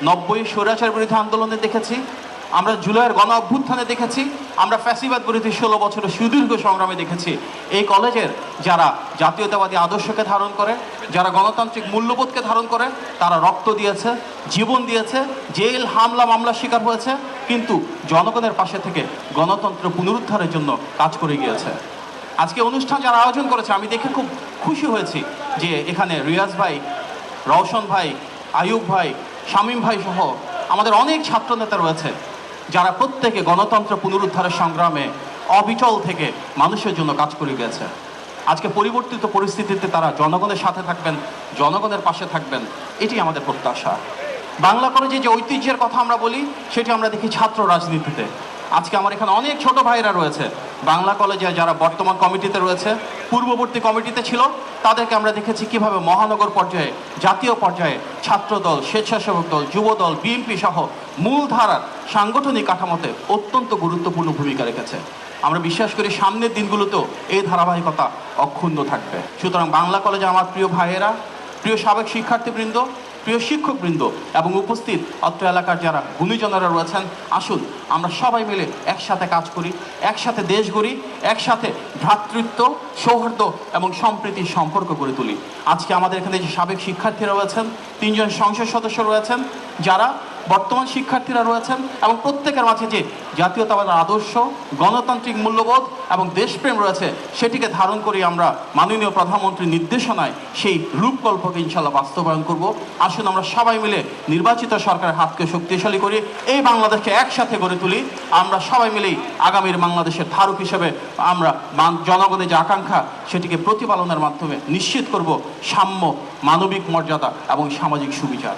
90 স্বৈরাচার বিরোধী আন্দোলনে দেখেছি, আমরা জুলাইয়ের গণ অভ্যুত্থানে দেখেছি, আমরা ফ্যাসিবাদ বিরোধী 16 বছরের সুদীর্ঘ সংগ্রামে দেখেছি এই কলেজের যারা জাতীয়তাবাদী আদর্শকে ধারণ করে, যারা গণতান্ত্রিক মূল্যবোধকে ধারণ করে, তারা রক্ত দিয়েছে, জীবন দিয়েছে, জেল হামলা মামলার শিকার হয়েছে, কিন্তু জনগণের পাশে থেকে গণতন্ত্র পুনরুদ্ধারের জন্য কাজ করে গিয়েছে। আজকে অনুষ্ঠান যারা আয়োজন করেছে আমি দেখে খুব খুশি হয়েছি যে এখানে রিয়াজ ভাই, রওশন ভাই, আয়ুব ভাই, শামীম ভাই সহ আমাদের অনেক ছাত্রনেতা রয়েছে যারা প্রত্যেকে গণতন্ত্র পুনরুদ্ধারের সংগ্রামে অবিচল থেকে মানুষের জন্য কাজ করে গেছে। আজকে পরিবর্তিত পরিস্থিতিতে তারা জনগণের সাথে থাকবেন, জনগণের পাশে থাকবেন, এটি আমাদের প্রত্যাশা। বাংলা কলেজে যে ঐতিহ্যের কথা আমরা বলি সেটি আমরা দেখি ছাত্র রাজনীতিতে। আজকে আমার এখানে অনেক ছোট ভাইরা রয়েছে বাংলা কলেজে যারা বর্তমান কমিটিতে রয়েছে, পূর্ববর্তী কমিটিতে ছিল, তাদেরকে আমরা দেখেছি কিভাবে মহানগর পর্যায়ে, জাতীয় পর্যায়ে ছাত্রদল, স্বেচ্ছাসেবক দল, যুবদল, বিএনপি সহ মূলধারার সাংগঠনিক কাঠামোতে অত্যন্ত গুরুত্বপূর্ণ ভূমিকা রেখেছে। আমরা বিশ্বাস করি সামনের দিনগুলোতেও এই ধারাবাহিকতা অক্ষুণ্ণ থাকবে। সুতরাং বাংলা কলেজে আমার প্রিয় ভাইয়েরা, প্রিয় সাবেক শিক্ষার্থীবৃন্দ, প্রিয় শিক্ষকবৃন্দ এবং উপস্থিত অত্র এলাকার যারা গুণীজনেরা রয়েছেন, আসুন আমরা সবাই মিলে একসাথে কাজ করি, একসাথে দেশ গড়ি, একসাথে ভ্রাতৃত্ব, সৌহার্দ্য এবং সম্প্রীতির সম্পর্ক গড়ে তুলি। আজকে আমাদের এখানে যে সাবেক শিক্ষার্থীরা রয়েছেন, 3 জন সংসদ সদস্য রয়েছেন, যারা বর্তমান শিক্ষার্থীরা রয়েছেন এবং প্রত্যেকের মাঝে যে জাতীয়তাবাদের আদর্শ, গণতান্ত্রিক মূল্যবোধ এবং দেশপ্রেম রয়েছে, সেটিকে ধারণ করে আমরা মাননীয় প্রধানমন্ত্রীর নির্দেশনায় সেই রূপকল্পকে ইনশাল্লাহ বাস্তবায়ন করব। আসুন আমরা সবাই মিলে নির্বাচিত সরকারের হাতকে শক্তিশালী করি, এই বাংলাদেশকে একসাথে গড়ে তুলি। আমরা সবাই মিলেই আগামীর বাংলাদেশের ধারক হিসেবে আমরা জনগণের যে আকাঙ্ক্ষা সেটিকে প্রতিপালনের মাধ্যমে নিশ্চিত করব সাম্য, মানবিক মর্যাদা এবং সামাজিক সুবিচার।